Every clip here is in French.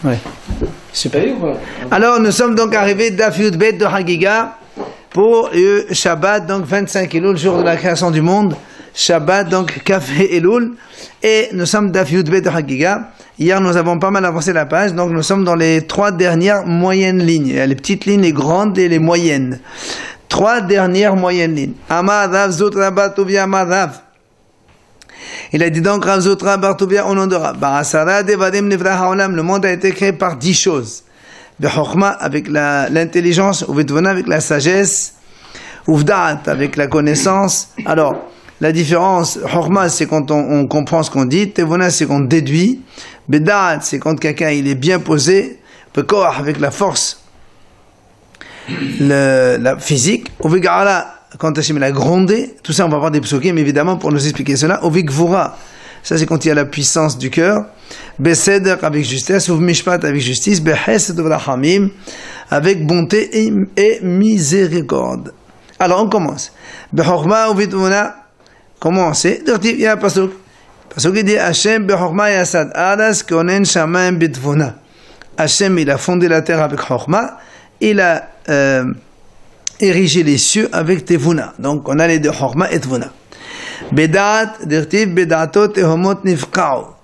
Ouais. Super. Alors nous sommes donc arrivés d'Af Yud Bet de Hagiga pour Shabbat, donc 25 Elul, jour de la création du monde. Shabbat, donc Café Elul. Et nous sommes d'Af Yud Bet de Hagiga. Hier nous avons pas mal avancé la page, donc nous sommes dans les 3 dernières moyennes lignes. Il y a les petites lignes, les grandes et les moyennes. 3 dernières moyennes lignes. Amadav Zotra Bartouvia Amadav. Il a dit donc Rav Zotra Bartouvia au nom de Rav. Barasara Devadim Nivra Haolam. Le monde a été créé par 10 choses. Bechokma avec l'intelligence, Uvetvona avec la sagesse, Uvda'at avec la connaissance. Alors, la différence, Chokma c'est quand on comprend ce qu'on dit, Tevona c'est qu'on déduit, Beda'at c'est quand quelqu'un il est bien posé, Bekoach avec la force, la physique, Uvigala quand Hachem a grondé, tout ça on va voir des psukim évidemment pour nous expliquer cela, Uvigvura, ça c'est quand il y a la puissance du cœur, Beseder avec justesse, Uvmishpat avec justice, Behesed Vrachamim avec bonté et miséricorde. Alors on commence. Bechokma Uvitvona, comment c'est? Il y a un pasuk. Pasuk il dit Hachem bechokma yasad aras konen shamayim bitvona. Hachem il a fondé la terre avec chokma, il a érigé les cieux avec tevuna. Donc on a les deux chokma et tevuna. Bedat dirtiv bedatot tehomot nifkao.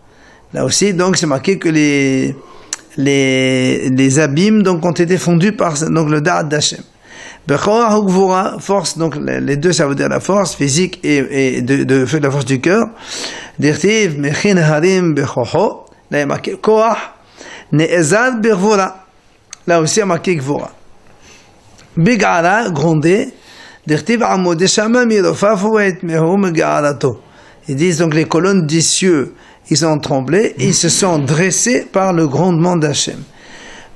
Là aussi donc c'est marqué que les abîmes donc ont été fondus par donc le da'at d'Hachem. Bechoah Hukvura, force, donc les deux ça veut dire la force physique et de la force du cœur. Dirtiv Mechin Harim Bechoho, là il y a marqué Koach, Ne'ezad Bervura, là aussi il y a marqué Gvura. Bigara, grondé, Dirtiv Amode Shama Mirofafu et Mehum Garato. Ils disent donc les colonnes des cieux, ils ont tremblé, ils se sont dressés par le grondement d'Hachem.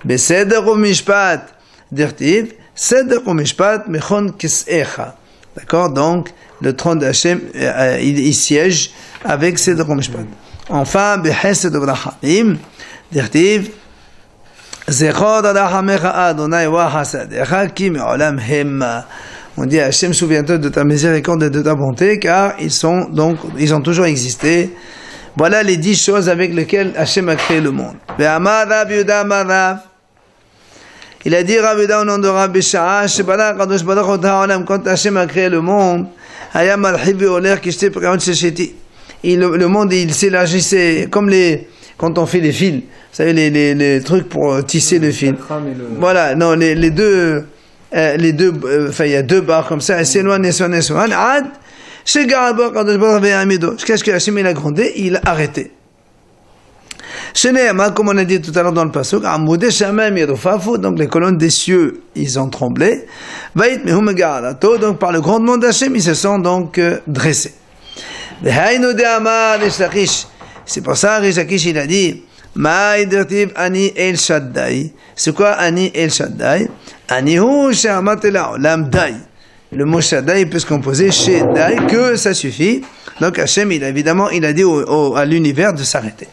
Beseder Mishpat, Dirtiv, Seder Mishpat Mechon Kis'echa. D'accord? Donc, le trône d'Hachem, il siège avec Seder Mishpat. Enfin, Behesed Vrachamim, Dirtiv, Zechor Adachamecha Adonai wa Hasadecha Ki Me'olam Hemma. On dit Hachem, souviens-toi de ta miséricorde et de ta bonté, car ils ont toujours existé. Voilà les 10 choses avec lesquelles Hachem a créé le monde. Ve'amadav Yudam Madav. Il a dit Rav Yehuda au nom de Rabbi Sha'a, quand Hachem a créé le monde, le monde il s'élargissait comme quand on fait les fils, vous savez les trucs pour tisser le fil. Voilà, non les deux, enfin il y a 2 barres comme ça, et s'éloigne, jusqu'à ce que Hachem il a grondé, il a arrêté. Comme on a dit tout à l'heure dans le pasuk, donc les colonnes des cieux, ils ont tremblé. Donc par le grondement d'Hachem, ils se sont donc dressés. C'est pour ça Rish Lakish il a dit, Ani El Shaddai. C'est quoi Ani El Shaddai? Anihu She'amat Olam Dai. Le mot Shaddai peut se composer chez Dai, que ça suffit. Donc Hachem, il a dit à l'univers de s'arrêter.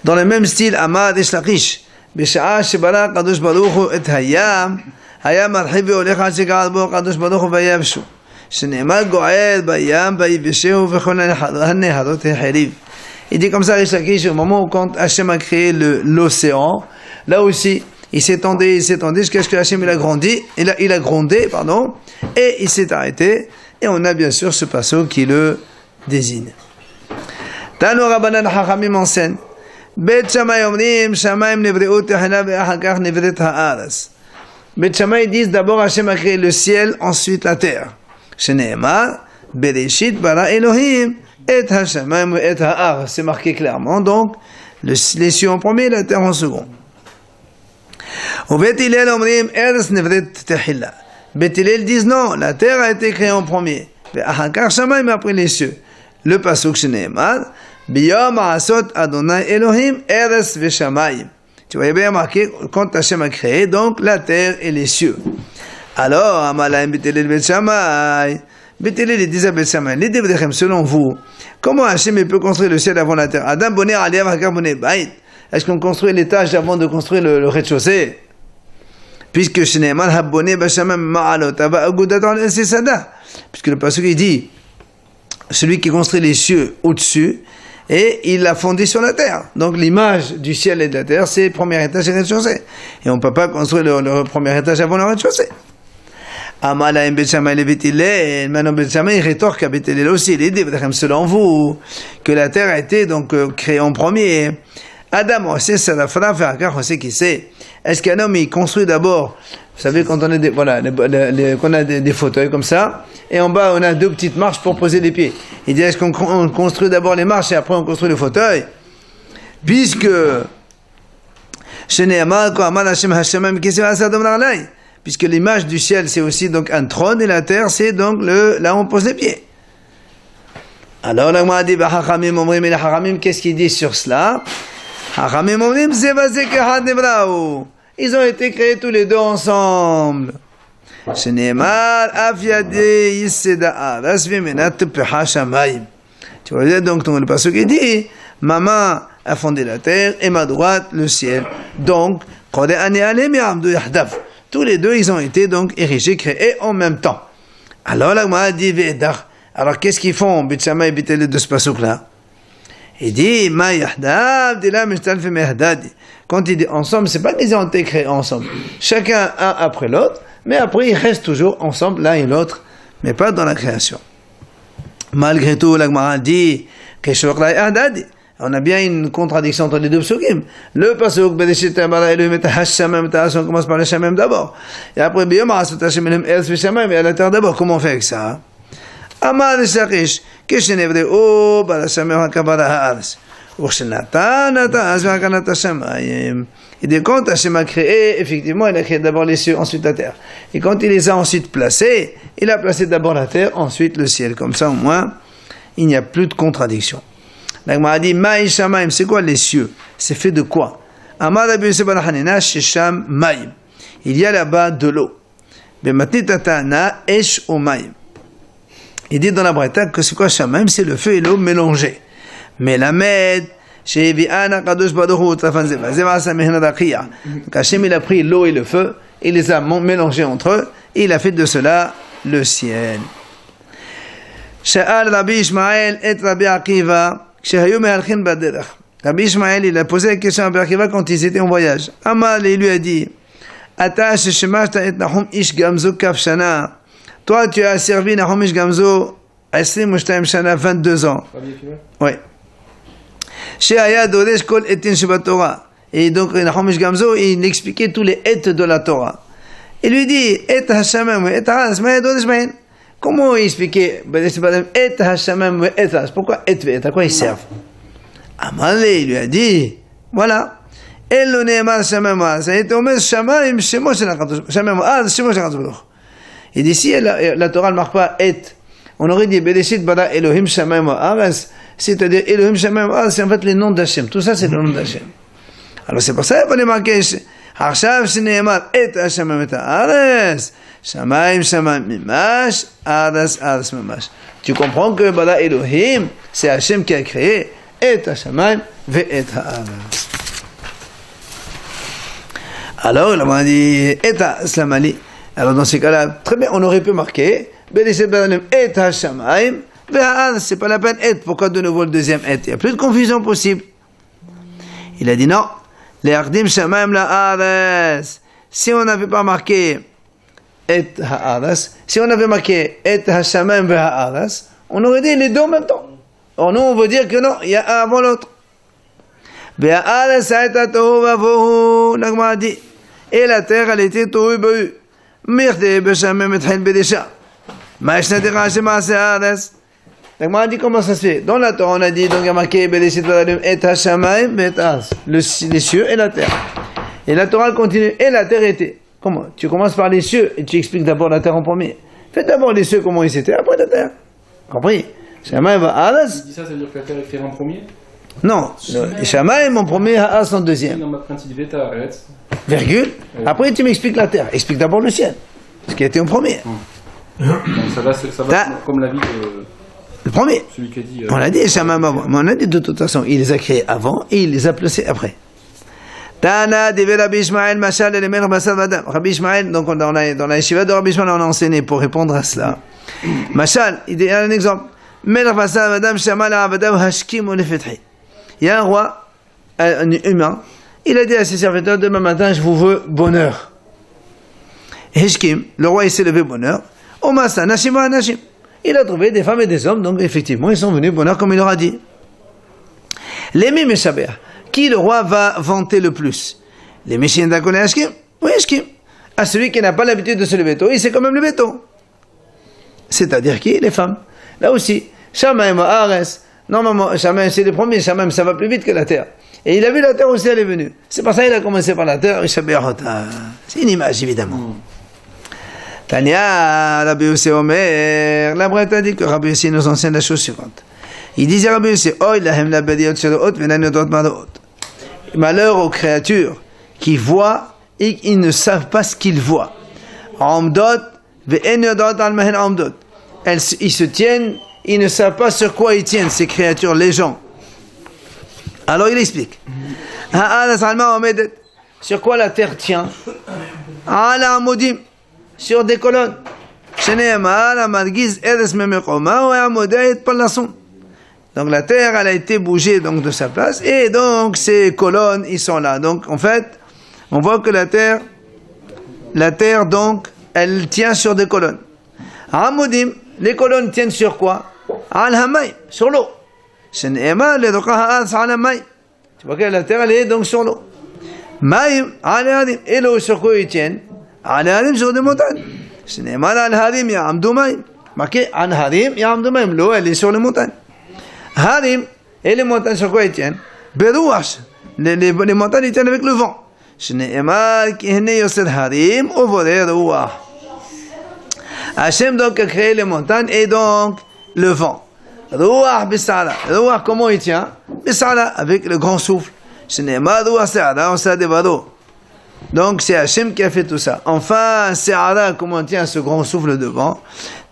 Dans le même style, Amad Rish Lakish, Bisha'a Shebara Kadosh Baruch Hu et Hayam, Hayam Archiv Olecha Shegal Bo Kadosh Baruch Hu Vayavshu, Shenemal Goel Bayam Bayivesheu Vechon Haneharot Heriv. Il dit comme ça Rish Lakish, au moment où quand Hachem a créé l'océan, là aussi, il s'étendait jusqu'à ce que Hachem il a grondé, et il s'est arrêté, et on a bien sûr ce passeau qui le désigne. Tano Rabbanan Chachamim enseigne. Bet Shammai omrim Shamayim nevreut tehena ve'achar kach nevret ha'aras. Bet Shammai disent d'abord Hachem a créé le ciel, ensuite la terre. Shene'emar Bereshit bara Elohim et hashamayim et ha'ar. C'est marqué clairement donc les cieux en premier, la terre en second. Ou Bet Hillel omrim eretz nevret tehila. Bet Hillel disent non, la terre a été créée en premier. Ve'achar kach Shamayim après les cieux. Le pasuk Shene'emar Biyom Asot Adonai Elohim Eres Veshamayim. Tu voyais bien marqué quand Hachem a créé donc la terre et les cieux. Alors Amalaim Betelel Bet Shammai. Betelel disait Bet Shammai. Les Devrechem selon vous, comment Hachem peut construire le ciel avant la terre? Adam Boner Aliav Hakar Boner Bait. Est-ce qu'on construit l'étage avant de construire le rez-de-chaussée? Puisque Shneeman Habboné Bashamam Ma'alot Ava Agudaton El Sesada. Puisque le pasuk il dit celui qui construit les cieux au-dessus, et il l'a fondé sur la terre. Donc l'image du ciel et de la terre, c'est le premier étage et le rez-de-chaussée. Et on ne peut pas construire le premier étage avant le rez-de-chaussée. Amala Bet Shammai le Bet Hillel. Maintenant Bet Shammai rétorque à Bet Hillel aussi. Il dit, selon vous, que la terre a été donc créée en premier. Adam, on sait ça, la fera faire car on sait qui c'est. Est-ce qu'un homme il construit d'abord, vous savez quand on a qu'on a des fauteuils comme ça, et en bas on a 2 petites marches pour poser les pieds. Il dit est-ce qu'on construit d'abord les marches et après on construit le fauteuil? Puisque puisque l'image du ciel c'est aussi donc un trône et la terre c'est donc là où on pose les pieds. Alors la Gemara dit Hachamim omrim, mais les Hachamim qu'est-ce qu'ils disent sur cela? Hachamim omrim ils ont été créés tous les deux ensemble. Shneimar af yadei yiseda aras v'menat tupha shamayim. Tu vois donc le passage qui dit maman a fondé la terre et ma droite le ciel. Donc tous les deux ils ont été donc érigés, créés en même temps. Alors la Gemara dit ve'edach. Alors qu'est-ce qu'ils font Bet Shammai et Bet Hillel de ce pasuk là? Il dit ma yahdav dila mishtalfe mehdadi. Quand il dit ensemble, c'est pas qu'ils ont été créés ensemble. Chacun un après l'autre, mais après ils restent toujours ensemble l'un et l'autre, mais pas dans la création. Malgré tout, la Gemara dit on a bien une contradiction entre les deux psukim. Le pasuk Bereshit bara Elohim et Hashamim, on commence par le Shamim d'abord, et après Biyom Asut Hashem Elohim et Shamim et la terre d'abord. Comment on fait avec ça? Amar le Shakish כשנברא או ברשמי הקבלה הארץ וכשנתן את הארץ והקנת השמיים. Et de quand Hachem a créé, effectivement, il a créé d'abord les cieux, ensuite la terre. Et quand il les a ensuite placés, il a placé d'abord la terre, ensuite le ciel. Comme ça, au moins, il n'y a plus de contradiction. La Gemara dit, Maï Shamaim, c'est quoi les cieux? C'est fait de quoi? Amar Rabbi Yosef ben Hanina, Shesham Maïm. Il y a là-bas de l'eau. Bematnit Atana, Esh o Maïm. Il dit dans la Braïta que c'est quoi Shamaim? C'est le feu et l'eau mélangés. Mais la med, donc Hachem il a pris l'eau et le feu, il les a mélangés entre eux, et il a fait de cela le ciel. Rabbi Ishmael et Rabbi Akiva, Rabbi Ishmael il a posé la question à Rabbi Akiva quand ils étaient en voyage. Amal il lui a dit, toi tu as servi Nahum Ish Gamzo 22 ans. Oui. Et donc Nahum Ish Gamzo il expliquait tous les et de la Torah. Il lui dit et Hashamim et Haras ma yadodesh bain. Comment il expliquait et Hashamim et Haras? Pourquoi et à quoi ils servent? Amalé il lui a dit voilà. Elo ne'emar Shamim Haras. Et Omer Shamayim shemo shel HaKadosh Shamim Haras shemo shel HaKadosh Baruch. Et d'ici la Torah ne marque pas et. On aurait dit Bereshit bara Elohim Shamayim Haras. C'est-à-dire Elohim Shamayim Haras, c'est en fait les noms d'Hachem. Tout ça c'est le nom d'Hachem. Alors c'est pour ça qu'il fallait marquer Harshav Shneemar et Hashamim et Haras Shamayim Shamayim Mimash Haras Haras Mimash. Tu comprends que bara Elohim c'est Hachem qui a créé et Hashamayim et Haras. Alors il m'a dit et Aslamali. Alors dans ces cas-là, très bien, on aurait pu marquer Bereshit bara Elohim et Hashamayim. C'est pas la peine et. Pourquoi de nouveau le deuxième et? Il n'y a plus de confusion possible. Il a dit non. Les Ardim Shamayim la Haaretz. Si on n'avait pas marqué et Haaretz, si on avait marqué et Hashamayim ve Haaretz, on aurait dit les deux en même temps. Or nous on veut dire que non, il y a un avant l'autre. Ve Haaretz ha'eta tohu vavohu. La Gemara dit et la terre elle était tohu bohu. Mirte b'Shamim etchel b'desha. Ma'ishna dira Hashem ha'aseh Haaretz. La Gemara dit comment ça se fait. Dans la Torah on a dit donc il y a marqué Bereshit bara Elohim et Hashamayim et Haras, les cieux et la terre. Et la Torah continue et la terre était. Comment? Tu commences par les cieux et tu expliques d'abord la terre en premier. Fais d'abord les cieux comment ils étaient, après la terre. Compris? Shamayim va Haras. Tu dis ça veut dire que la terre est créée en premier? Non, Shamayim en premier, Haras en deuxième. Dans ma principe bêta, arrête. Virgule. Après tu m'expliques la terre. Explique d'abord le ciel, ce qui a été en premier. Donc ça va comme la vie de... Le premier. Celui qui a dit, on l'a dit, Shamayim avant. Mais on a dit de toute façon, il les a créés avant et il les a placés après. Tana devait Rabbi Ishmael Mashal et les mères Bassad Vadam. Rabbi Ishmael, donc dans la yeshiva de Rabbi Ishmael, on a enseigné pour répondre à cela. Mashal, il y a un exemple. Il y a un roi, un humain, il a dit à ses serviteurs, demain matin, je vous veux bonheur. Hishkim, le roi, il s'est levé bonheur. Omasa, Nashim, Nashim. Il a trouvé des femmes et des hommes, donc effectivement, ils sont venus bonheur comme il leur a dit. Les Meshaber, qui le roi va vanter le plus? Les Meshin d'Akol et Hishkim? Oui, Hishkim. À celui qui n'a pas l'habitude de se lever tôt, il sait quand même lever tôt. C'est-à-dire qui? Les femmes. Là aussi, Shamaim, Ares. Normalement, Shamaim, c'est les premiers, Shamaim, ça va plus vite que la terre. Et il a vu la terre aussi, elle est venue. C'est pour ça qu'il a commencé par la terre. C'est une image, évidemment. Tania, Rabbi Yossi Omer, la Brette a dit que Rabbi Yossi nous enseigne la chose suivante. Il disait Rabbi Yossi, Oy lahem la bediot sheloot venanodot madoot. Malheur aux créatures qui voient et qui ne savent pas ce qu'ils voient. Amdot ve'enodot al mahen amdot. Ils se tiennent, ils ne savent pas sur quoi ils tiennent, ces créatures, les gens. Alors il explique. Sur quoi la terre tient? Ala amodim. Sur des colonnes. Donc la terre, elle a été bougée donc de sa place, et donc ces colonnes, ils sont là. Donc en fait, on voit que la terre donc, elle tient sur des colonnes. Amodim, les colonnes tiennent sur quoi? Sur l'eau. Tu vois que la terre, elle est donc sur l'eau. Et l'eau, sur quoi ils tiennent? Sur des montagnes. Marqué l'eau, elle est sur les montagnes. Harim, et les montagnes, sur quoi ils tiennent? Les montagnes, ils tiennent avec le vent. Hachem donc a créé les montagnes et donc le vent. Ruach bisala. Ruach, comment il tient? Bisala, avec le grand souffle. Donc c'est Hachem qui a fait tout ça. Enfin, Se'ara, comment tient ce grand souffle de vent?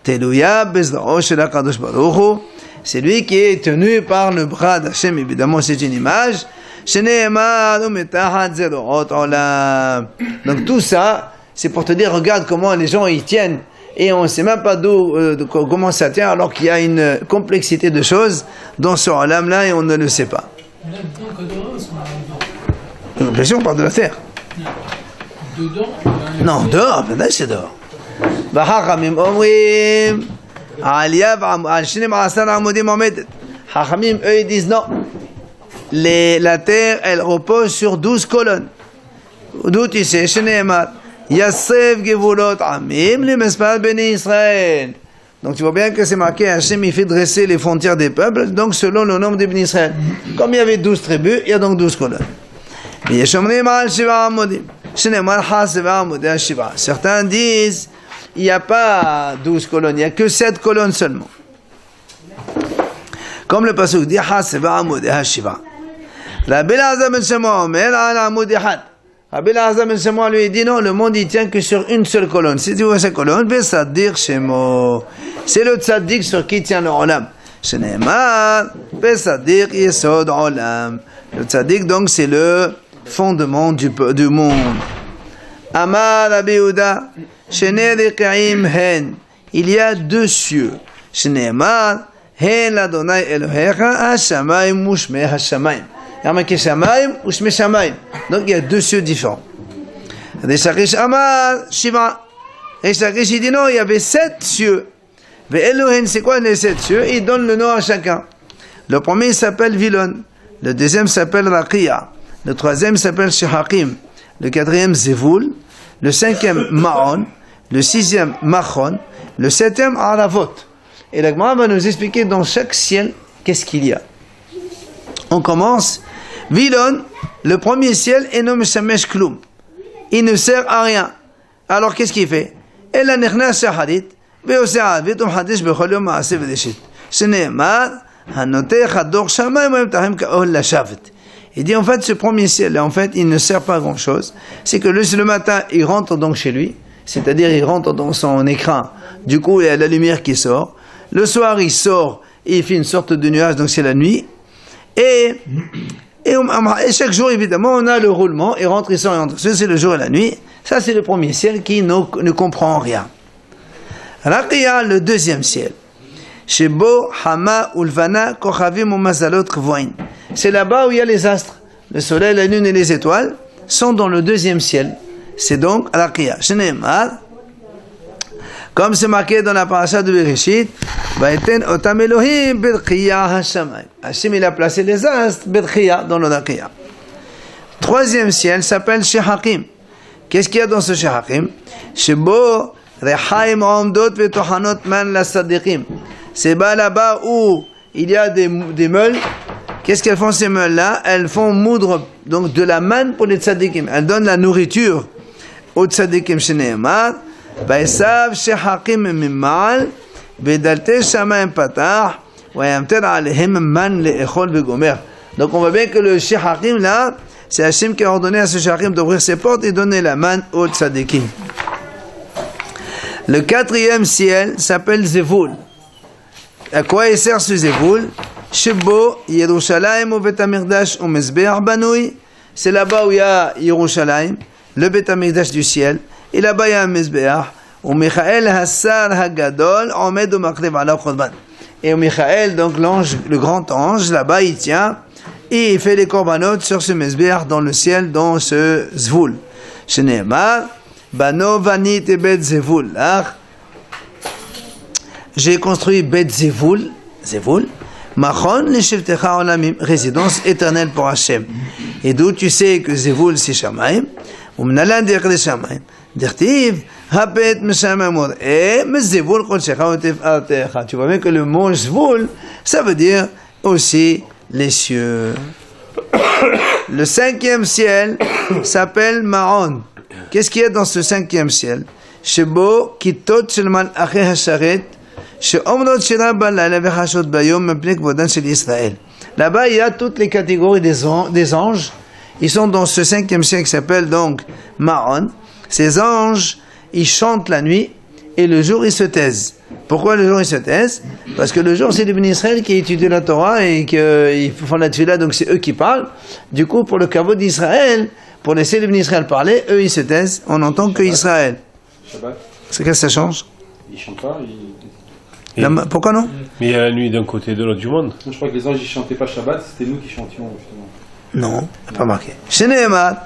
Teluya bezra'o shel HaKadosh Baruch Hu. C'est lui qui est tenu par le bras d'Hachem, évidemment c'est une image. Donc tout ça, c'est pour te dire, regarde comment les gens y tiennent. Et on ne sait même pas comment ça tient, alors qu'il y a une complexité de choses dans ce alam-là et on ne le sait pas. Bien sûr, on parle de la terre. Non, dehors, c'est dehors. Chachamim, eux, ils disent non. La terre, elle repose sur 12 colonnes. D'où tu sais, Yasef Gevulot Amim le Mespal Beni Israël. Donc tu vois bien que c'est marqué, Hachem il fait dresser les frontières des peuples, donc selon le nombre des Beni Israël. Comme il y avait 12 tribus, il y a donc 12 colonnes. Certains disent, il n'y a pas 12 colonnes, il n'y a que 7 colonnes seulement. Comme le pasuk dit, Haseva Amud Hashiva. Rabbi Elazar ben Shema Omer ala Amud Ehad. Rabbi Elazar ben Shema lui dit non, le monde il tient que sur une seule colonne. Si tu vois cette colonne, Vesadir Shemo. C'est le tzaddik sur qui tient le olam. Shneimar, Vesadir Yesod Olam. Le tzaddik donc c'est le fondement du monde. Amar Rabbi Yehuda, Shene Rekaim Hen. Il y a 2 cieux. Shneimar, Hen l'Adonai Elohecha, Hashamayim Mushmei Hashamayim. Il y a marqué Shamayim ou Shmei Shamayim. Donc il y a 2 cieux différents. Rishakish Amar Shiva. Rishakish il dit non, il y avait 7 cieux. Mais Elohim, c'est quoi les 7 cieux? Il donne le nom à chacun. Le premier s'appelle Vilon. Le deuxième s'appelle Rakia. Le troisième s'appelle Shehakim. Le quatrième Zevul. Le cinquième Maon. Le sixième Machon. Le septième Aravot. Et la Gemara va nous expliquer dans chaque ciel qu'est-ce qu'il y a. On commence. Vilon, le premier ciel, Eno Meshamesh Klum. Il ne sert à rien. Alors qu'est-ce qu'il fait? Ela nechnas shaharit, ve'osea vitum hadish bechol yom ma'aseh v'deshit. Shneimar, hanoteh chador shamayim v'emtachem ka'ol lashavet. Il dit en fait ce premier ciel, en fait, il ne sert pas à grand chose. C'est que le matin, il rentre donc chez lui, c'est-à-dire il rentre dans son écran. Du coup, il y a la lumière qui sort. Le soir, il sort et il fait une sorte de nuage, donc c'est la nuit. Et chaque jour, évidemment, on a le roulement, il rentre, il sort, il rentre. Ça, c'est le jour et la nuit. Ça, c'est le premier ciel qui ne comprend rien. Rakia, le deuxième ciel. Shebo, Hama, Ulvana, Kochavim ou Mazalot Kvoin. C'est là-bas où il y a les astres. Le soleil, la lune et les étoiles sont dans le deuxième ciel. C'est donc à la Kriya. Comme c'est marqué dans la paracha de Bereshit, Vaiten otam Elohim b'Kriya hashamayim. Hachem il a placé les astres b'Kriya dans le Kriya. Troisième ciel s'appelle Shehakim. Qu'est-ce qu'il y a dans ce Shehakim? Shebo rechaim omdot vetochanot man la sadiqim. C'est là-bas où il y a des meules. Qu'est-ce qu'elles font ces meules-là? Elles font moudre donc de la manne pour les tzadikim. Elles donnent la nourriture aux tzadikim sheneemar. Baisav shehakim mimal bedalte shamayim patah wayamter alehem man leechol vegomer. Donc on voit bien que le shehakim là, c'est Hachem qui a ordonné à ce shehakim d'ouvrir ses portes et donner la manne aux tzadikim. Le quatrième ciel s'appelle Zevul. À quoi il sert ce Zevul? Shebo, Yerushalayim ou Bet HaMikdash ou Mezbeach Banoui. C'est là-bas où il y a Yerushalayim, le Bet HaMikdash du ciel. Et là-bas il y a un Mezbeach. Ou Michael Hassar Hagadol, Omed ou Makrev Alav Chodban. Et Michael, donc l'ange, le grand ange, là-bas il tient et il fait les korbanot sur ce Mezbeach dans le ciel, dans ce Zvul. Sheneemar, Bano Vanit et Bet Zevul. J'ai construit Bet Zevul, Machon l'Shivtecha Olamim, résidence éternelle pour Hachem. Et d'où tu sais que Zevul c'est Shamayim, ou Mnalan Dirk Shamayim, Dirtiv, Hapet Meshamamor, et Zevul Kol Shecha Otev Artecha. Tu vois bien que le mot Zevul, ça veut dire aussi les cieux. Le cinquième ciel s'appelle Ma'on. Qu'est-ce qu'il y a dans ce cinquième ciel? Shebo Kitot Shel Malachei Hasharet. Là-bas, il y a toutes les catégories des anges. Ils sont dans ce cinquième ciel qui s'appelle donc Ma'on. Ces anges, ils chantent la nuit et le jour, ils se taisent. Pourquoi le jour, ils se taisent? Parce que le jour, c'est les Bnei Israël qui étudient la Torah et qui font la tefila, donc c'est eux qui parlent. Du coup, pour le kavod d'Israël, pour laisser les Bnei Israël parler, eux, ils se taisent. On n'entend que Israël. Shabbat. C'est qu'est-ce que ça change? Ils chantent pas. Pourquoi non? Mais il y a la nuit d'un côté et de l'autre du monde. Je crois que les anges ils chantaient pas Shabbat, c'était nous qui chantions justement. Non, pas marqué. Sheneemar,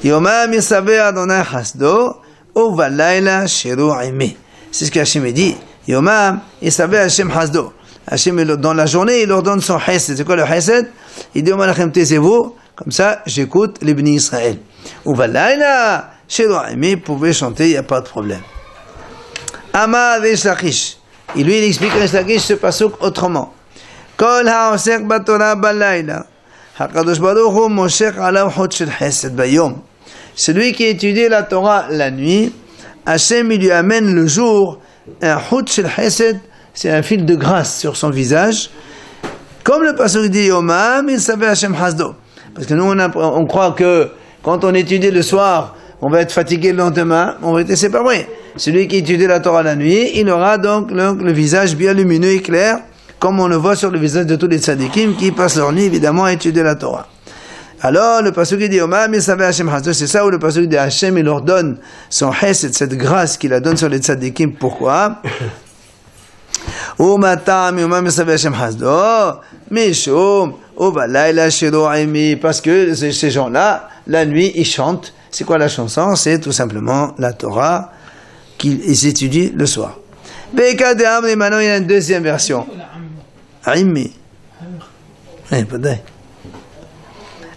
Yomam Yisaveh Adonai Chasdo, Uvalayla Shiru Imi. C'est ce qu'Hachem dit. Yomam Yisaveh Hashem Chasdo. Hachem, dans la journée, il leur donne son chesed. C'est quoi le chesed? Il dit au Malachem taisez-vous, comme ça j'écoute les bénis Israël. Uvalayla Shiru Imi, vous pouvez chanter, il n'y a pas de problème. Amar Reish Lakish. Et lui, il explique Reish Lakish ce pasuk autrement. Kol ha'osek batorah balayla, hakadosh baruch hu moshech alav chot shel chesed bayom. Celui qui étudie la Torah la nuit, Hachem il lui amène le jour un chot shel chesed, c'est un fil de grâce sur son visage. Comme le pasuk dit Yomam, il savait Hachem hasdo. Parce que nous, on croit que quand on étudie le soir, on va être fatigué le lendemain. En vérité, c'est pas vrai. Celui qui étudie la Torah la nuit, il aura donc le visage bien lumineux et clair, comme on le voit sur le visage de tous les tzadikim qui passent leur nuit, évidemment, à étudier la Torah. Alors, le pasuk dit Omam, il savait Hachem Hasdo, c'est ça où le pasuk dit Hachem, il leur donne son chesed, cette grâce qu'il la donne sur les tzadikim. Pourquoi? Umatam, Omam, il savait Hachem Hasdo, Mishum, Uvalayla Shiru Imi, parce que ces gens-là, la nuit, ils chantent. C'est quoi la chanson? C'est tout simplement la Torah qu'ils étudient le soir. Beka de Amri, maintenant il y a une deuxième version. Aimi.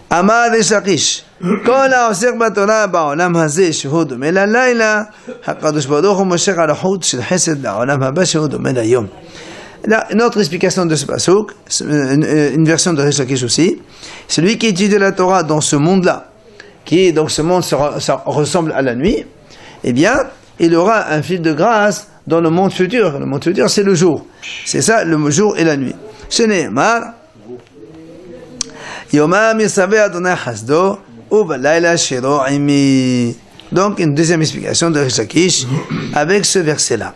Amar Reish Lakish. Kol ha'osek b'Torah ba'olam hazeh shehu domeh lalayla, hakadosh baruch hu moshech al ha'chut shel chesed ba'olam haba shehu domeh layom. Là, une autre explication de ce pasuk, une version de Reish Lakish aussi. Celui qui étudie la Torah dans ce monde-là, qui donc ce monde ça ressemble à la nuit, eh bien, il aura un fil de grâce dans le monde futur. Le monde futur, c'est le jour. C'est ça, le jour et la nuit. Sheneemar, Yomam Yisaveh Adonai Chasdo, Uvalayla Shiru Imi. Donc, une deuxième explication de Reish Lakish avec ce verset-là.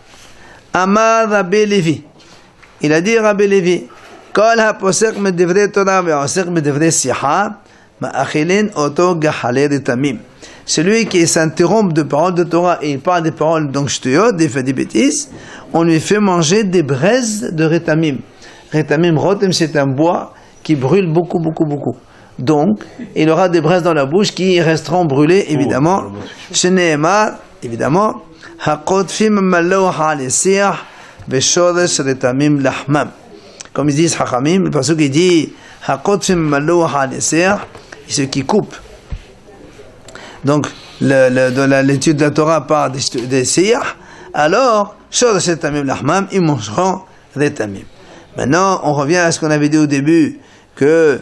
Amar Rabbi Levi. Il a dit Rabbi Levi, Kol ha'posek medivre Torah ve'osek medivre sicha, ma'achilin oto gahale ritamim. celui qui s'interrompt de paroles de Torah et il parle des paroles, donc shtuyot, des bêtises, on lui fait manger des braises de rétamim. Rétamim, rotem, c'est un bois qui brûle beaucoup. Donc, il aura des braises dans la bouche qui resteront brûlées, évidemment. Chez Nehemar, évidemment, haqotfim malloha al-siyah beshoresh rétamim lahmam. Comme ils disent Hachamim, le pasuk il dit haqotfim malloha al-siyah, ce qui coupe. Donc, l'étude de la Torah par des siyah, alors, shoresh rétamim lahmam, ils mangeront rétamim. Maintenant, on revient à ce qu'on avait dit au début, que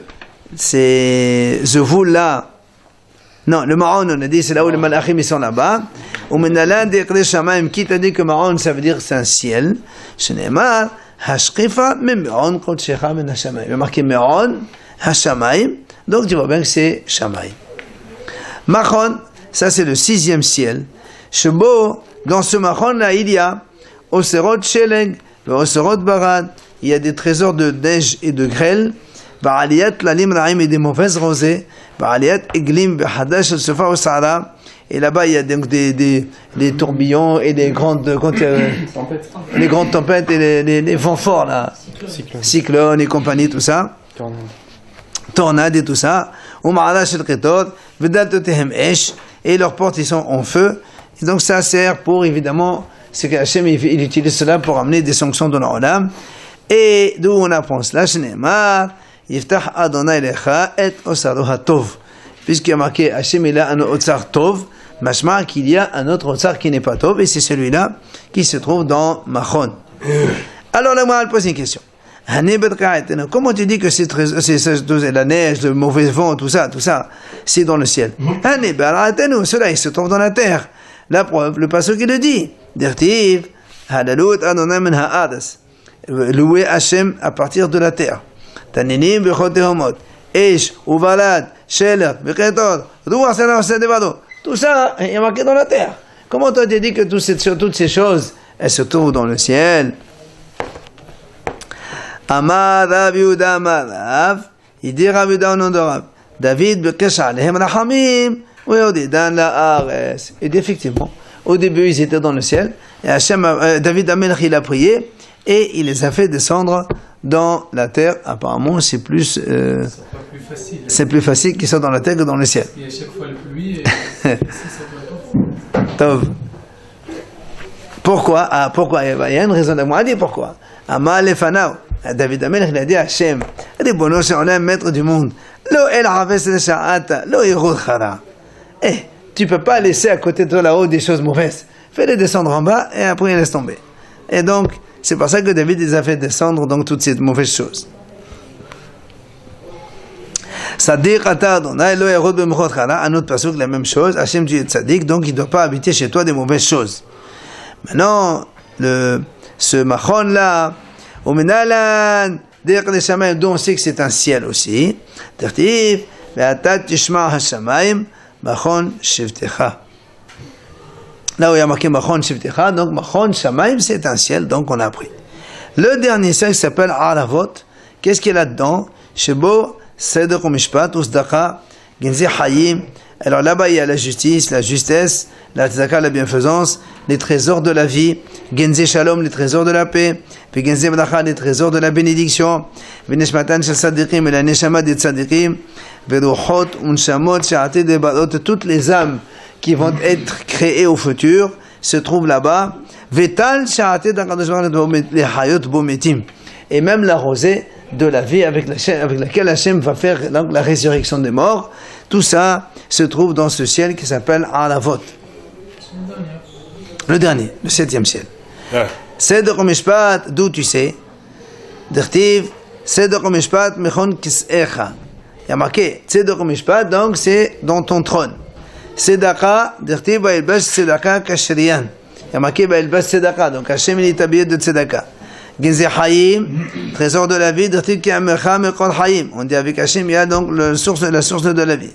c'est là. Non, le Ma'on, on a dit, c'est là où les malachim ils sont là-bas. Ou menala dekre shamaim, qui t'a dit que Ma'on, ça veut dire c'est un ciel. Shenemar, hashkifa, mais Ma'on, kodshecha, men hashamaim. Il y a marqué Ma'on, hashamaim. Donc tu vois bien que c'est shamaim. Machon, ça c'est le 6e ciel. Shebo, dans ce Machon là, il y a Oserot Sheleg, Oserot Barad, il y a des trésors de neige et de grêle. Ba'aliyat lalim ra'im et des mauvaises rosées. Ba'aliyat eglim b'hadash al-sofa au Sahara. Et là-bas, il y a donc des tourbillons et des grandes tempêtes et les vents forts, là. Cyclones et compagnie, tout ça. Tornades et tout ça. Um'alash al-qitot. V'daltotehem esh. Et leurs portes, ils sont en feu. Et donc, ça sert pour, évidemment, c'est qu'Hachem, il utilise cela pour amener des sanctions dans l'Olam. Et d'où on apprend cela, Shneimar, Yiftach Adonai lecha et osaroha tov. Puisqu'il y a marqué Hachem il a un otsar tov, mashma qu'il y a un autre otsar qui n'est pas tov, et c'est celui-là qui se trouve dans Machon. Alors la Gemara pose une question. Comment tu dis que c'est la neige, le mauvais vent, tout ça, c'est dans le ciel? Cela il se trouve dans la terre. La preuve, le pasuk qui le dit. Dirtiv, halalut Adonai min ha'adas. Louer Hachem à partir de la terre. Taninim bechotehomot, Eish, Uvalad, Sheler, Bechetor, Ruach Sena Sedevado. Tout ça est marqué dans la terre. Comment toi tu dis que toutes ces choses, elles se trouvent dans le ciel? Amar Rav Yehuda Amar Rav, il dit Rav Yehuda au nom de Rav, David bekesh alehem rachamim, ve'odidan la'aretz. Et effectivement, au début ils étaient dans le ciel, et David Amelch il a prié, et il les a fait descendre dans la terre. Apparemment, c'est plus facile. C'est plus facile qu'ils soient dans la terre que dans le ciel. Il y a chaque fois la pluie et Tov. Pourquoi? Pourquoi? Il y a une raison de moi à dire pourquoi. Amal Lefanao. David Amelch, il a dit à Hachem, Ribono shel olam, maître du monde, Lo el haves le sha'ata, lo yirud chara. Tu peux pas laisser à côté de toi là-haut des choses mauvaises. Fais-les descendre en bas et après laisse tomber. Et donc, c'est pour ça que David les a fait descendre donc toutes ces mauvaises choses. Sadiq ata Adonai lo yerod b'mechot chara, un autre pasuk la même chose. Hachem tu es tzaddik, donc il ne doit pas habiter chez toi des mauvaises choses. Maintenant, ce machon là, au menalan, derrière les shamayim, dont on sait que c'est un ciel aussi. Tertiv, ve'atat tishma hashamayim, machon shivtecha. Là où il y a marqué Machon Shivtecha, donc Machon Shamayim, c'est un ciel, donc on a appris. Le dernier ciel s'appelle Aravot. Qu'est-ce qu'il y a là-dedans? Shebo, Seder Mishpat, Usdaka, Genzi Hayim. Alors là-bas, il y a la justice, la justesse, la tzedaka, la bienfaisance, les trésors de la vie, Genzi Shalom, les trésors de la paix, puis Genzi Bracha, les trésors de la bénédiction, Veneshmatan Shel Sadiqim, et la Neshama des Tzadikim, Veruchot, Unshamot, Sha'ate de Barot, toutes les âmes qui vont être créés au futur, se trouvent là-bas. Vetal sha'atet les hayot bometim. Et même la rosée de la vie avec laquelle Hachem va faire donc, la résurrection des morts, tout ça se trouve dans ce ciel qui s'appelle Aravot. Le dernier, le 7e ciel. Seder Mishpat, d'où tu sais? Dirtiv, Seder Mishpat mechon kis'echa. Il y a marqué Seder Mishpat, donc c'est dans ton trône. Sedaka, dirtiv ba'ilbash sedaka kashriyan. Il y a marqué ba'ilbash sedaka, donc Hachem il est habillé de tzedaka. Genzi Hayim, trésor de la vie, dirtiv ki amecha mekol Hayim. On dit avec Hachem il y a donc la source de la vie.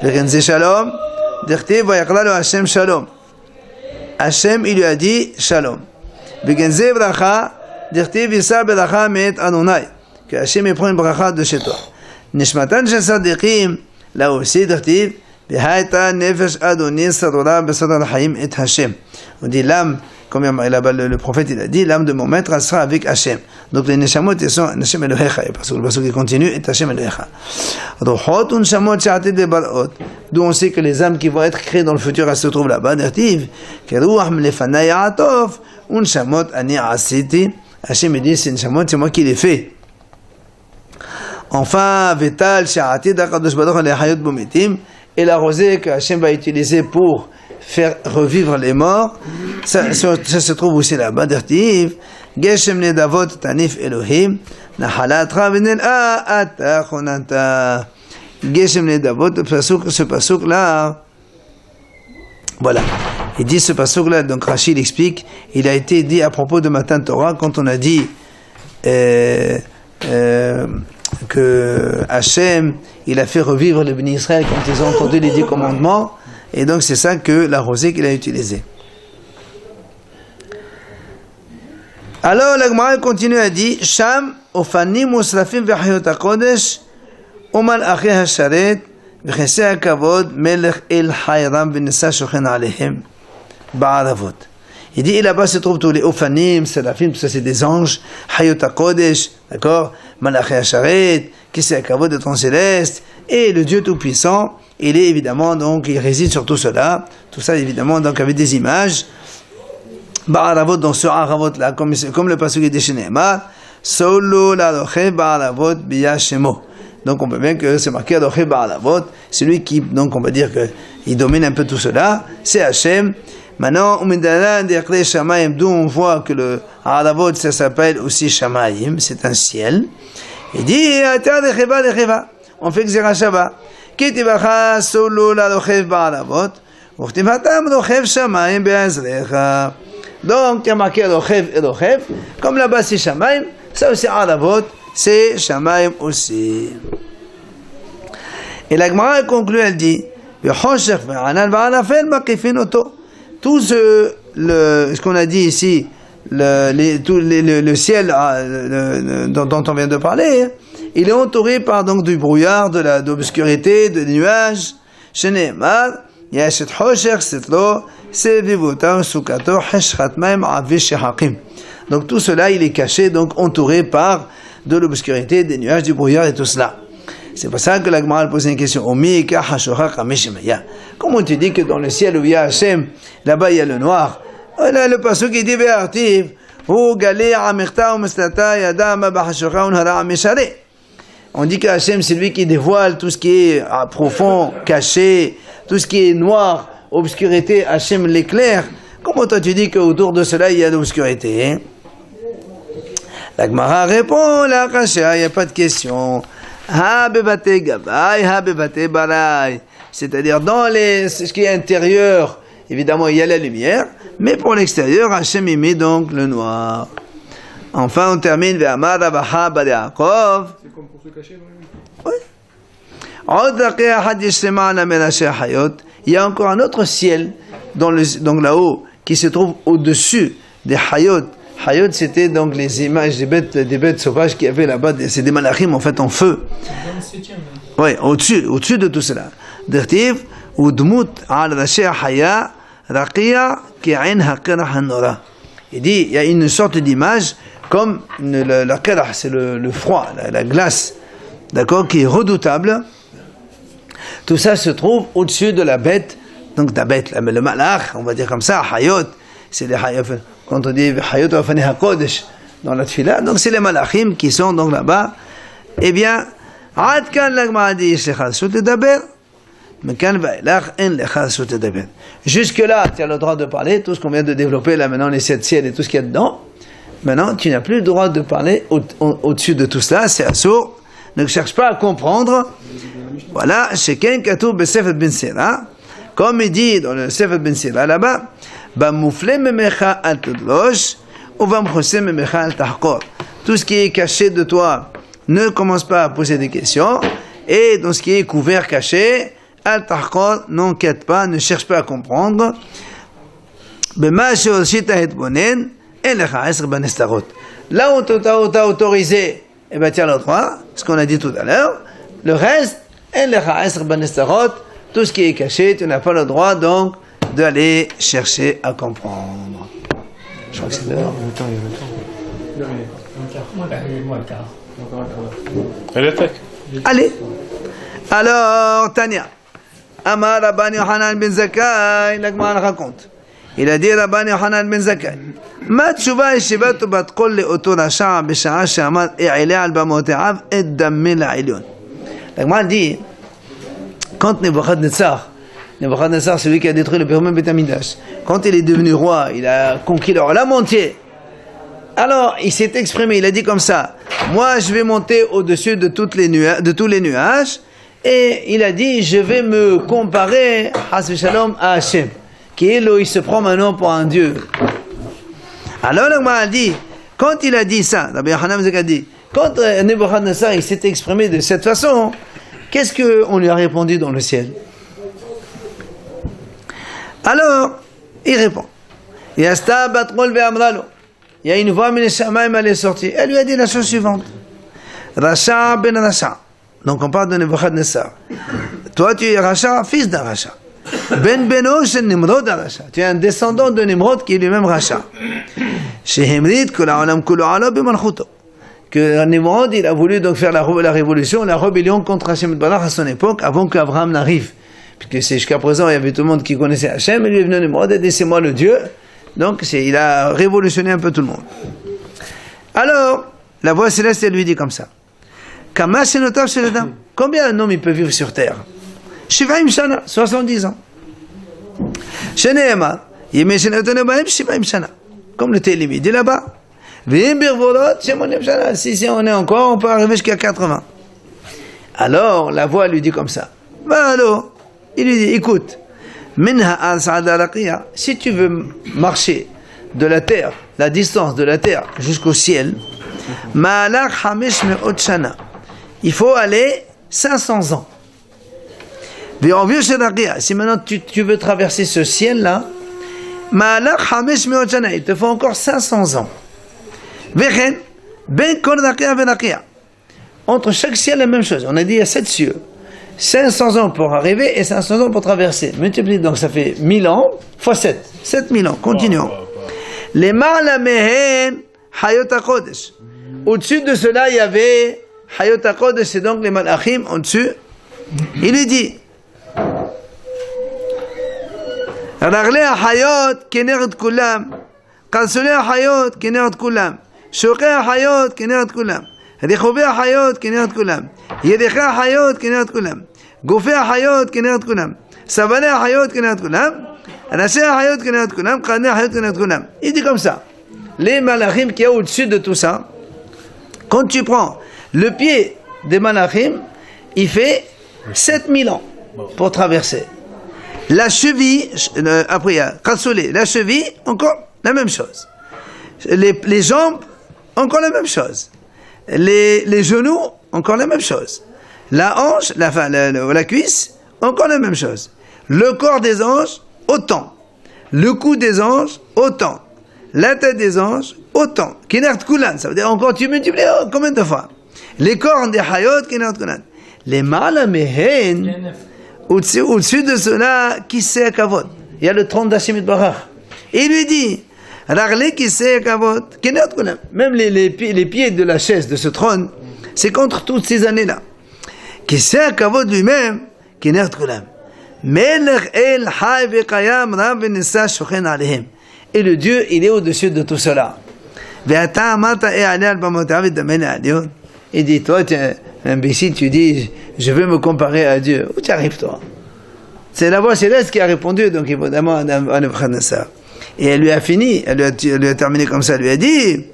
Genzi Shalom, dirtiv vayaqla Hachem Shalom. Hachem il lui a dit Shalom. Genzi Bracha, dirtiv yisa bracha me'et Adonai. Que Hachem il prend une bracha de chez toi. Nishmatan shel sadiqim, là aussi dirtiv V'haïta nefesh adonin sarora besodar hayim et Hashem. On dit l'âme, comme là-bas le prophète il a dit, l'âme de mon maître elle sera avec Hashem. Donc les neshamot ils sont Hashem Elohecha, parce que le passage qui continue est Hashem Elohecha. Ruchot un neshamot she'atid lebarot. D'où on sait que les âmes qui vont être créées dans le futur elles se trouvent là-bas. Dertiv keruach lefanai atov un neshamot ani asiti. Hashem dit c'est neshamot c'est moi qui les fais. Enfin vetal she'atid akadosh baruch le hayot bometim. Et la rosée que Hashem va utiliser pour faire revivre les morts, ça se trouve aussi là-bas. Dertiv, Geshem nedavot tanif Elohim, nahalatra venel ata chonanta. Geshem nedavot, ce pasuk là, voilà. Il dit ce pasuk là, donc Rachid explique, il a été dit à propos de Matan Torah quand on a dit que Hachem, il a fait revivre les bénis Israël quand ils ont entendu les 10 commandements, et donc c'est ça que la rosée qu'il a utilisée. Alors la Gemara continue à dire Sham ofanim musrafim v'chayot hakodesh umal achi hasharet v'chesei hakavod melech el hayram v'nesa shochen alehem ba'aravot. Il dit, et là-bas se trouvent tous les Ophanim, Sérafim, tout ça c'est des anges, Hayot HaKodesh, d'accord, Malachi HaSharet, Kisei HaKavod de ton céleste, et le Dieu Tout-Puissant, il est évidemment, donc, il réside sur tout cela, tout ça évidemment, donc avec des images, Ba'aravot, dans ce Aravot-là, comme le passage de Shenema, Solo la Roche Ba'aravot Biya Shemo. Donc on peut bien que c'est marqué Roche Ba'aravot, celui qui, donc on va dire que il domine un peu tout cela, c'est Hachem. Maintenant, d'où on voit que le Aravot, ça s'appelle aussi Shamayim, c'est un ciel. Il dit, on fait Xera Shabbat. Kitibacha solo la rochev ba'aravot, uchtivatam rochev Shamayim be'azrecha. Donc, il y a marqué rochev et rochev, comme là-bas c'est Shamayim, ça aussi Aravot, c'est Shamayim aussi. Et la Gemara conclut, elle dit, v'choshech ve'anan v'anafel makifin oto. Tout ce qu'on a dit ici, le ciel dont on vient de parler, il est entouré par donc du brouillard, de l'obscurité, de nuages. Shene'emar, yashet hosher sitro, sevivotar sukato heshchat maim avish shehakim. Donc tout cela, il est caché, donc entouré par de l'obscurité, des nuages, du brouillard et tout cela. C'est pour ça que la Gemara pose une question. Comment tu dis que dans le ciel où il y a Hachem, là-bas il y a le noir? Là, le passage qui dit Ve'artiv, on dit que Hachem c'est lui qui dévoile tout ce qui est profond, caché, tout ce qui est noir, obscurité, Hachem l'éclaire. Comment toi tu dis qu'autour de cela il y a de l'obscurité, hein? La Gemara répond, là, il n'y a pas de question. C'est-à-dire dans ce qui est intérieur, évidemment il y a la lumière, mais pour l'extérieur, Hachem y met donc le noir. Enfin on termine vers Amar Abaha Bar Yaakov. C'est comme pour se cacher dans Oui. Il y a encore un autre ciel, donc là-haut, qui se trouve au-dessus des Hayot. Hayot, c'était donc les images des bêtes sauvages qu'il y avait là-bas, c'est des malachim en fait en feu. Oui, au-dessus de tout cela. Dertiv, udmut al rashi haya raqiya ki'in haqirah hanora. Il dit, il y a une sorte d'image comme la qirah, c'est le froid, la glace, d'accord, qui est redoutable. Tout ça se trouve au-dessus de la bête, donc la bête, le malach, on va dire comme ça, hayot, c'est les hayot. Quand on dit Hayot Afani HaKodesh dans la Tfila, donc c'est les malachim qui sont donc là-bas. Eh bien, Ad kan la Gemara dit Yesh lecha zkut ledaber, mekan va'elach en lecha zkut ledaber. Jusque-là, tu as le droit de parler, tout ce qu'on vient de développer là maintenant, les 7 ciels et tout ce qu'il y a dedans. Maintenant, tu n'as plus le droit de parler au-dessus de tout cela, c'est assourd. Ne cherche pas à comprendre. Voilà, Sheken Katou Besefet Ben Sira, comme il dit dans le Sefet Ben Sira là-bas, tout ce qui est caché de toi, ne commence pas à poser des questions. Et dans ce qui est couvert, caché, n'enquête pas, ne cherche pas à comprendre. Là où tu t'as autorisé, tu as le droit, ce qu'on a dit tout à l'heure. Le reste, tout ce qui est caché, tu n'as pas le droit donc d'aller chercher à comprendre. Je crois que c'est l'heure. Elle attaque. Allez. Alors, Tania. Amar Rabban Yohanan ben Zakkai, l'Agmara raconte. Il a dit Rabban Yohanan ben Zakkai. Ma tshuva yeshivatu bat kol le'oto rasha b'sha'a she'amad e'ileh al bamote'av et dammeh la'ilyon. L'Agmara dit, quand Nebuchadnezzar, celui qui a détruit le premier Beth Amikdash, quand il est devenu roi, il a conquis le royaume entier. Alors, il s'est exprimé, il a dit comme ça, moi je vais monter au-dessus de tous les nuages, et il a dit, je vais me comparer, Hasbe Shalom, à Hachem, qui est là, il se prend maintenant pour un Dieu. Alors, le a dit, quand il a dit ça, Rabbi Yochanan a dit, quand Nebuchadnezzar il s'est exprimé de cette façon, qu'est-ce qu'on lui a répondu dans le ciel? Alors, il répond, Yasta batrol ve'amralo. Il y a une voix, mais elle est sortie. Elle lui a dit la chose suivante. Racha ben Racha. Donc on parle de Nebuchadnezzar. Toi, tu es Racha, fils d'un Racha. Ben Beno chez Nimrod Racha. Tu es un descendant de Nimrod qui est lui-même Racha. Chez Hemrid, que la olam kulo ala b'malchuto. Que Nimrod, il a voulu donc faire la révolution, la rébellion contre Hachem Barach à son époque, avant qu'Abraham n'arrive. Puisque c'est jusqu'à présent, il y avait tout le monde qui connaissait Hachem, et lui est venu Nimrod et dit, c'est moi le Dieu. Donc, il a révolutionné un peu tout le monde. Alors, la voix céleste, elle lui dit comme ça. Combien un homme il peut vivre sur terre? 70 ans. Comme le Télim, il dit là-bas. Si on est encore, on peut arriver jusqu'à 80. Alors, la voix lui dit comme ça. Alors, il lui dit, écoute, si tu veux marcher de la terre, la distance de la terre jusqu'au ciel, il faut aller 500 ans. Si maintenant tu veux traverser ce ciel-là, il te faut encore 500 ans. Entre chaque ciel, la même chose. On a dit il y a 7 cieux. 500 ans pour arriver et 500 ans pour traverser. Multiplie, donc ça fait 1000 ans fois 7. 7000 ans. Continuons. Les Ma'lamehen Hayot HaKodesh. Au-dessus de cela, il y avait Hayot HaKodesh, c'est donc les Malachim au-dessus. Il lui dit Ragle HaHayot Keneret Kulam. Kalsole HaHayot Keneret Kulam. Shoke HaHayot Keneret Kulam. רחובי החיות כנרת כולם, ידך החיות כנרת כולם, גופי החיות כנרת כולם, סבני החיות כנרת כולם, אנשי החיות כנרת כולם, קרני החיות כנרת כולם. Il dit comme ça. Les malachim qui est au-dessus de tout ça, quand tu prends le pied des malachim, il fait 7000 ans pour traverser. La cheville, après il y a Katsoulé, la cheville, encore la même chose. Les jambes, encore la même chose. Les genoux, encore la même chose. La hanche, la cuisse, encore la même chose. Le corps des anges, autant. Le cou des anges, autant. La tête des anges, autant. Kinert Kulan, ça veut dire encore tu multiplies combien de fois? Les cornes des Hayot, Kinert Kulan. Les Malamehen, au-dessus de cela, qui sait Kavod? Il y a le trône d'Hachem Barach. Et il lui dit, même les pieds de la chaise de ce trône, c'est contre toutes ces années-là. Qui sait Kavod lui-même, qui n'est pas et le Dieu, il est au-dessus de tout cela. Il dit, toi, tu es un imbécile, tu dis, je veux me comparer à Dieu. Où tu arrives, toi? C'est la voix céleste qui a répondu, donc évidemment, à Nebuchadnezzar. Et elle lui a fini, elle lui a terminé comme ça, elle lui a dit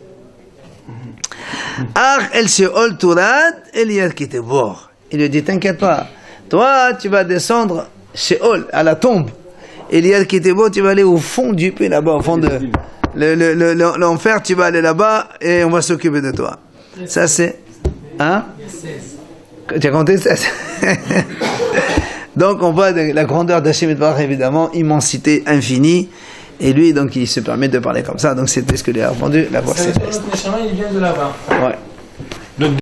el sheol turad eliyad kitevor. Il lui a dit, t'inquiète pas, toi tu vas descendre sheol, à la tombe. Eliyad kitevor, tu vas aller au fond du puits là-bas, au fond de l'enfer, tu vas aller là-bas et on va s'occuper de toi. Ça c'est... Hein? Tu as compté 16? Donc on voit la grandeur d'Hachem Yitbarach, évidemment, immensité infinie. Et lui, donc, il se permet de parler comme ça. Donc, c'était ce que lui a répondu la voix céleste. Il vient de là-bas. Ouais.